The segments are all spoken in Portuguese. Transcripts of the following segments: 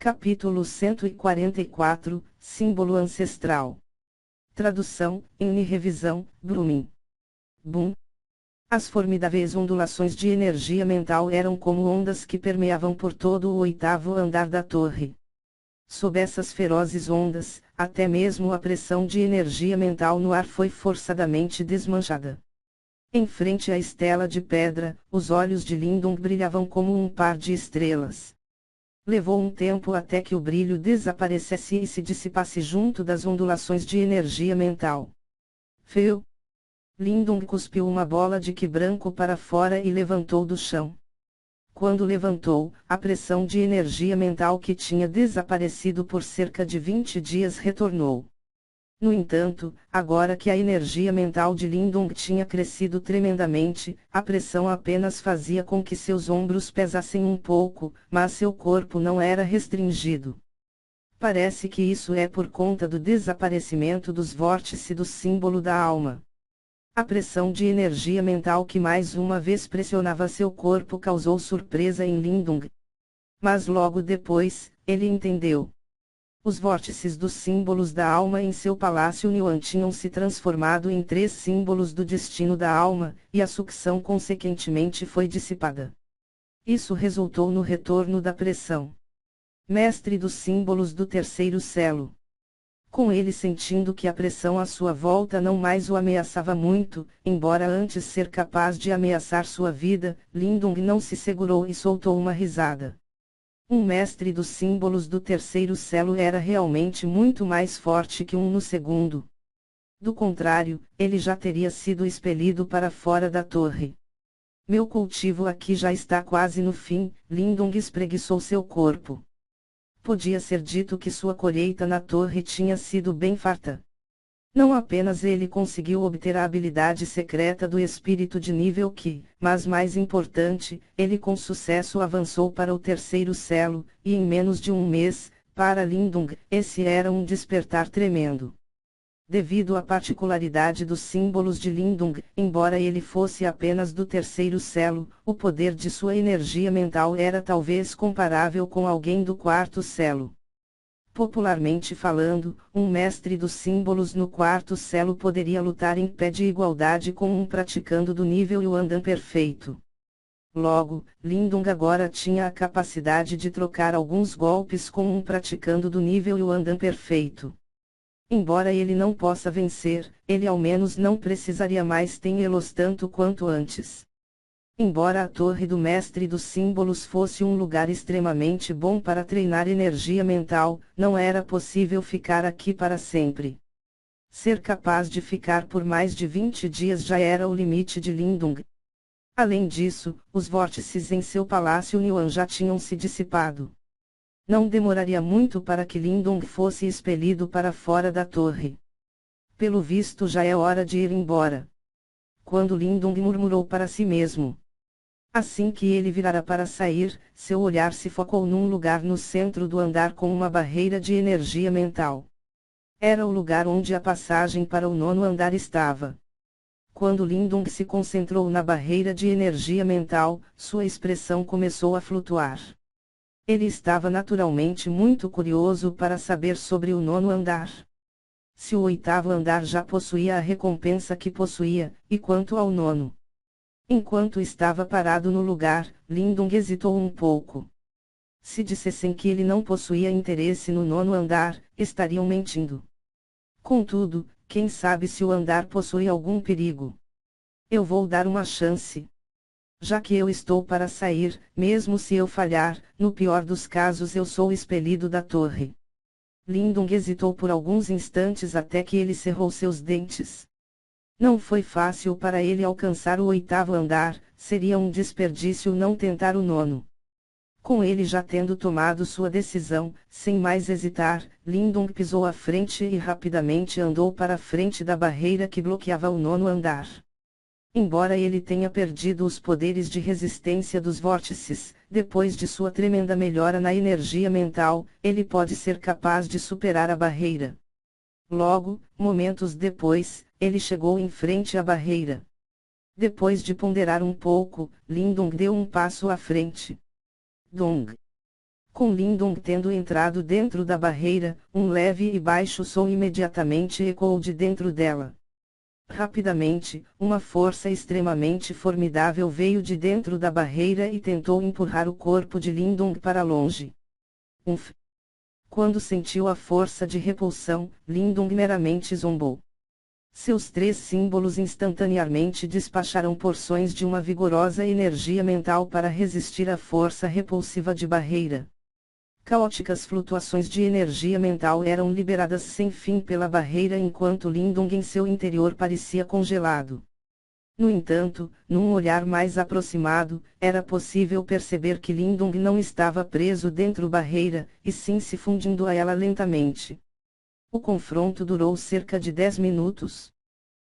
Capítulo 144, Símbolo Ancestral. Tradução, em revisão, Blooming. Boom. As formidáveis ondulações de energia mental eram como ondas que permeavam por todo o oitavo andar da torre. Sob essas ferozes ondas, até mesmo a pressão de energia mental no ar foi forçadamente desmanchada. Em frente à estela de pedra, os olhos de Lindung brilhavam como um par de estrelas. Levou um tempo até que o brilho desaparecesse e se dissipasse junto das ondulações de energia mental. Feu. Lindung cuspiu uma bola de qi branco para fora e levantou do chão. Quando levantou, a pressão de energia mental que tinha desaparecido por cerca de 20 dias retornou. No entanto, agora que a energia mental de Lindung tinha crescido tremendamente, a pressão apenas fazia com que seus ombros pesassem um pouco, mas seu corpo não era restringido. Parece que isso é por conta do desaparecimento dos vórtices do símbolo da alma. A pressão de energia mental que mais uma vez pressionava seu corpo causou surpresa em Lindung. Mas logo depois, ele entendeu. Os vórtices dos símbolos da alma em seu palácio Yuan tinham se transformado em 3 símbolos do destino da alma, e a sucção consequentemente foi dissipada. Isso resultou no retorno da pressão. Mestre dos símbolos do terceiro selo. Com ele sentindo que a pressão à sua volta não mais o ameaçava muito, embora antes ser capaz de ameaçar sua vida, Lindung não se segurou e soltou uma risada. Um mestre dos símbolos do terceiro selo era realmente muito mais forte que um no segundo. Do contrário, ele já teria sido expelido para fora da torre. Meu cultivo aqui já está quase no fim, Lindung espreguiçou seu corpo. Podia ser dito que sua colheita na torre tinha sido bem farta. Não apenas ele conseguiu obter a habilidade secreta do espírito de nível Qi, mas mais importante, ele com sucesso avançou para o terceiro selo, e em menos de um mês, para Lindung, esse era um despertar tremendo. Devido à particularidade dos símbolos de Lindung, embora ele fosse apenas do terceiro selo, o poder de sua energia mental era talvez comparável com alguém do quarto selo. Popularmente falando, um mestre dos símbolos no quarto selo poderia lutar em pé de igualdade com um praticando do nível Yuandan perfeito. Logo, Lindung agora tinha a capacidade de trocar alguns golpes com um praticando do nível Yuandan perfeito. Embora ele não possa vencer, ele ao menos não precisaria mais tê-los tanto quanto antes. Embora a torre do mestre dos símbolos fosse um lugar extremamente bom para treinar energia mental, não era possível ficar aqui para sempre. Ser capaz de ficar por mais de 20 dias já era o limite de Lindung. Além disso, os vórtices em seu palácio Yuan já tinham se dissipado. Não demoraria muito para que Lindung fosse expelido para fora da torre. Pelo visto já é hora de ir embora. Quando Lindung murmurou para si mesmo. Assim que ele virara para sair, seu olhar se focou num lugar no centro do andar com uma barreira de energia mental. Era o lugar onde a passagem para o 9º andar estava. Quando Lindung se concentrou na barreira de energia mental, sua expressão começou a flutuar. Ele estava naturalmente muito curioso para saber sobre o 9º andar. Se o 8º andar já possuía a recompensa que possuía, e quanto ao 9º? Enquanto estava parado no lugar, Lindung hesitou um pouco. Se dissessem que ele não possuía interesse no 9º andar, estariam mentindo. Contudo, quem sabe se o andar possui algum perigo? Eu vou dar uma chance. Já que eu estou para sair, mesmo se eu falhar, no pior dos casos eu sou expelido da torre. Lindung hesitou por alguns instantes até que ele cerrou seus dentes. Não foi fácil para ele alcançar o 8º andar, seria um desperdício não tentar o 9º. Com ele já tendo tomado sua decisão, sem mais hesitar, Lindung pisou à frente e rapidamente andou para a frente da barreira que bloqueava o 9º andar. Embora ele tenha perdido os poderes de resistência dos vórtices, depois de sua tremenda melhora na energia mental, ele pode ser capaz de superar a barreira. Logo, momentos depois, ele chegou em frente à barreira. Depois de ponderar um pouco, Lindung deu um passo à frente. Dong! Com Lindung tendo entrado dentro da barreira, um leve e baixo som imediatamente ecoou de dentro dela. Rapidamente, uma força extremamente formidável veio de dentro da barreira e tentou empurrar o corpo de Lindung para longe. Umf! Quando sentiu a força de repulsão, Lindung meramente zombou. Seus 3 símbolos instantaneamente despacharam porções de uma vigorosa energia mental para resistir à força repulsiva de barreira. Caóticas flutuações de energia mental eram liberadas sem fim pela barreira enquanto Lindung em seu interior parecia congelado. No entanto, num olhar mais aproximado, era possível perceber que Lindung não estava preso dentro da barreira, e sim se fundindo a ela lentamente. O confronto durou cerca de 10 minutos.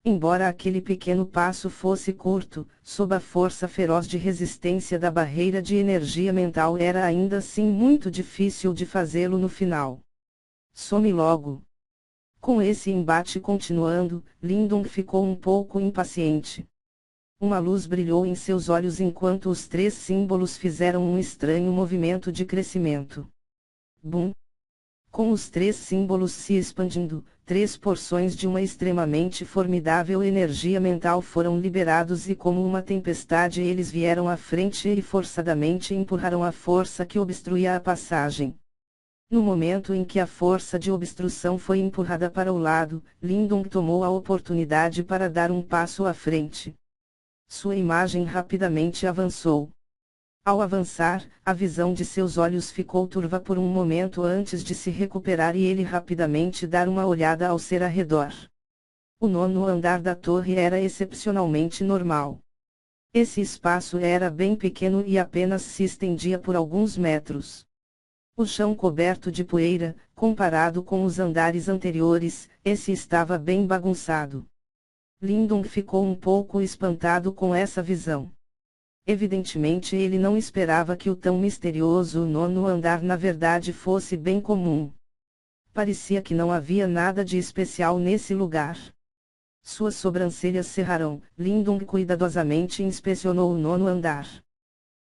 Embora aquele pequeno passo fosse curto, sob a força feroz de resistência da barreira de energia mental era ainda assim muito difícil de fazê-lo no final. Some logo. Com esse embate continuando, Lindung ficou um pouco impaciente. Uma luz brilhou em seus olhos enquanto os 3 símbolos fizeram um estranho movimento de crescimento. Bum! Com os 3 símbolos se expandindo, 3 porções de uma extremamente formidável energia mental foram liberados e como uma tempestade eles vieram à frente e forçadamente empurraram a força que obstruía a passagem. No momento em que a força de obstrução foi empurrada para o lado, Lindung tomou a oportunidade para dar um passo à frente. Sua imagem rapidamente avançou. Ao avançar, a visão de seus olhos ficou turva por um momento antes de se recuperar e ele rapidamente dar uma olhada ao seu redor. O 9º andar da torre era excepcionalmente normal. Esse espaço era bem pequeno e apenas se estendia por alguns metros. O chão coberto de poeira, comparado com os andares anteriores, esse estava bem bagunçado. Lindung ficou um pouco espantado com essa visão. Evidentemente ele não esperava que o tão misterioso 9º andar na verdade fosse bem comum. Parecia que não havia nada de especial nesse lugar. Suas sobrancelhas cerraram, Lindung cuidadosamente inspecionou o 9º andar.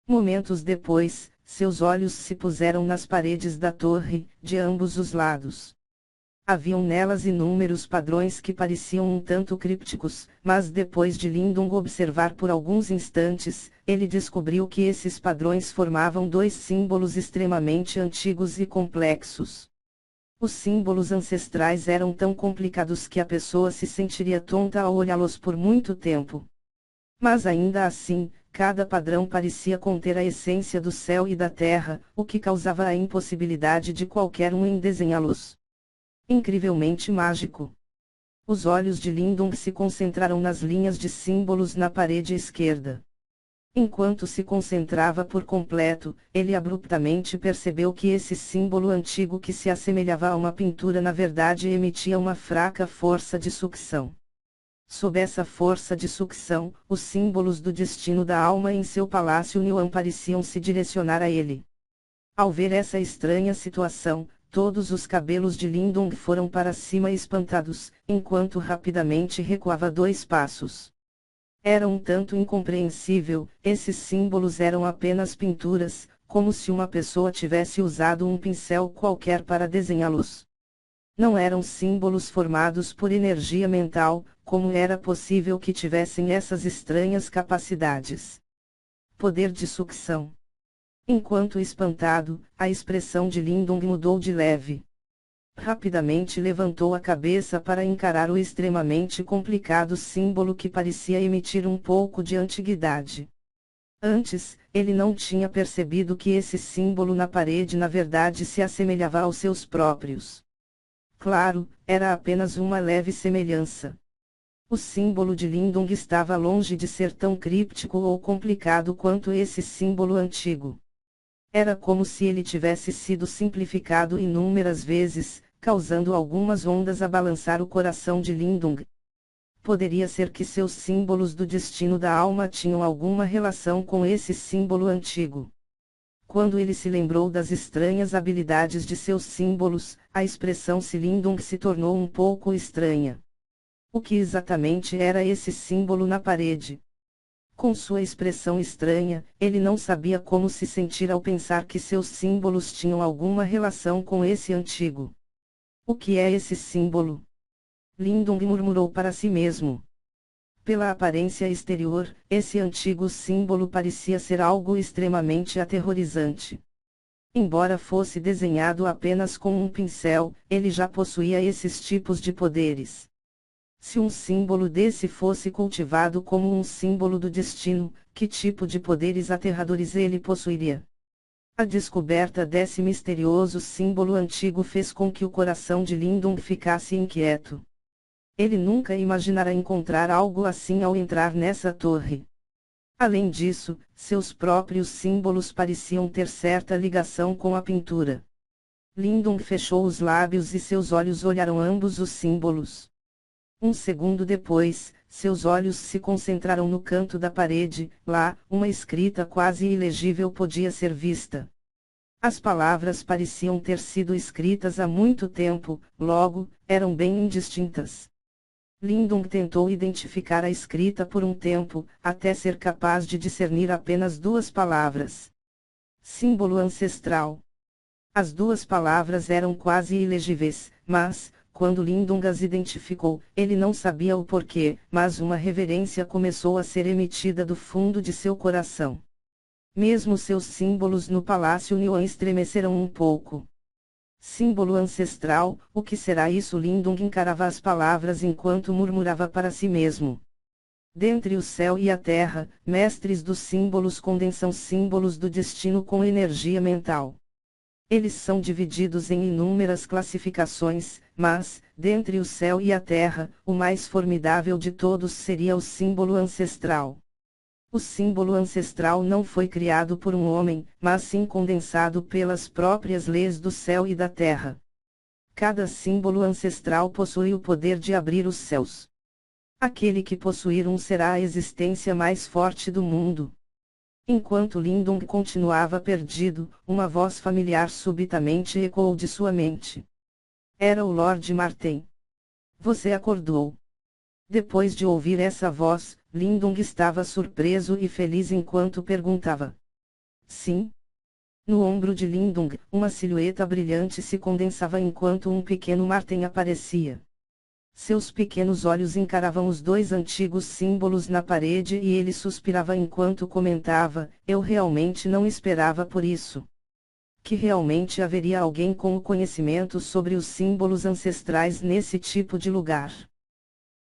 Momentos depois, seus olhos se puseram nas paredes da torre, de ambos os lados. Haviam nelas inúmeros padrões que pareciam um tanto crípticos, mas depois de Lindung observar por alguns instantes, ele descobriu que esses padrões formavam 2 símbolos extremamente antigos e complexos. Os símbolos ancestrais eram tão complicados que a pessoa se sentiria tonta ao olhá-los por muito tempo. Mas ainda assim, cada padrão parecia conter a essência do céu e da terra, o que causava a impossibilidade de qualquer um em desenhá-los. Incrivelmente mágico. Os olhos de Lindung se concentraram nas linhas de símbolos na parede esquerda. Enquanto se concentrava por completo, ele abruptamente percebeu que esse símbolo antigo que se assemelhava a uma pintura na verdade emitia uma fraca força de sucção. Sob essa força de sucção, os símbolos do destino da alma em seu palácio Niuan pareciam se direcionar a ele. Ao ver essa estranha situação, todos os cabelos de Lindung foram para cima espantados, enquanto rapidamente recuava 2 passos. Era um tanto incompreensível, esses símbolos eram apenas pinturas, como se uma pessoa tivesse usado um pincel qualquer para desenhá-los. Não eram símbolos formados por energia mental, como era possível que tivessem essas estranhas capacidades. Poder de sucção. Enquanto espantado, a expressão de Lindung mudou de leve. Rapidamente levantou a cabeça para encarar o extremamente complicado símbolo que parecia emitir um pouco de antiguidade. Antes, ele não tinha percebido que esse símbolo na parede na verdade se assemelhava aos seus próprios. Claro, era apenas uma leve semelhança. O símbolo de Lindung estava longe de ser tão críptico ou complicado quanto esse símbolo antigo. Era como se ele tivesse sido simplificado inúmeras vezes, causando algumas ondas a balançar o coração de Lindung. Poderia ser que seus símbolos do destino da alma tinham alguma relação com esse símbolo antigo. Quando ele se lembrou das estranhas habilidades de seus símbolos, a expressão Lindung se tornou um pouco estranha. O que exatamente era esse símbolo na parede? Com sua expressão estranha, ele não sabia como se sentir ao pensar que seus símbolos tinham alguma relação com esse antigo. O que é esse símbolo? Lindung murmurou para si mesmo. Pela aparência exterior, esse antigo símbolo parecia ser algo extremamente aterrorizante. Embora fosse desenhado apenas com um pincel, ele já possuía esses tipos de poderes. Se um símbolo desse fosse cultivado como um símbolo do destino, que tipo de poderes aterradores ele possuiria? A descoberta desse misterioso símbolo antigo fez com que o coração de Lindung ficasse inquieto. Ele nunca imaginara encontrar algo assim ao entrar nessa torre. Além disso, seus próprios símbolos pareciam ter certa ligação com a pintura. Lindung fechou os lábios e seus olhos olharam ambos os símbolos. Um segundo depois, seus olhos se concentraram no canto da parede, lá, uma escrita quase ilegível podia ser vista. As palavras pareciam ter sido escritas há muito tempo, logo, eram bem indistintas. Lindung tentou identificar a escrita por um tempo, até ser capaz de discernir apenas duas palavras. Símbolo ancestral. As duas palavras eram quase ilegíveis, mas, quando Lindung as identificou, ele não sabia o porquê, mas uma reverência começou a ser emitida do fundo de seu coração. Mesmo seus símbolos no Palácio Niuan estremeceram um pouco. Símbolo ancestral, o que será isso? Lindung encarava as palavras enquanto murmurava para si mesmo. Dentre o céu e a terra, mestres dos símbolos condensam símbolos do destino com energia mental. Eles são divididos em inúmeras classificações, mas, dentre o céu e a terra, o mais formidável de todos seria o símbolo ancestral. O símbolo ancestral não foi criado por um homem, mas sim condensado pelas próprias leis do céu e da terra. Cada símbolo ancestral possui o poder de abrir os céus. Aquele que possuir um será a existência mais forte do mundo. Enquanto Lindung continuava perdido, uma voz familiar subitamente ecoou de sua mente. Era o Lord Marten. Você acordou. Depois de ouvir essa voz, Lindung estava surpreso e feliz enquanto perguntava. Sim? No ombro de Lindung, uma silhueta brilhante se condensava enquanto um pequeno Marten aparecia. Seus pequenos olhos encaravam os dois antigos símbolos na parede e ele suspirava enquanto comentava, eu realmente não esperava por isso. Que realmente haveria alguém com o conhecimento sobre os símbolos ancestrais nesse tipo de lugar.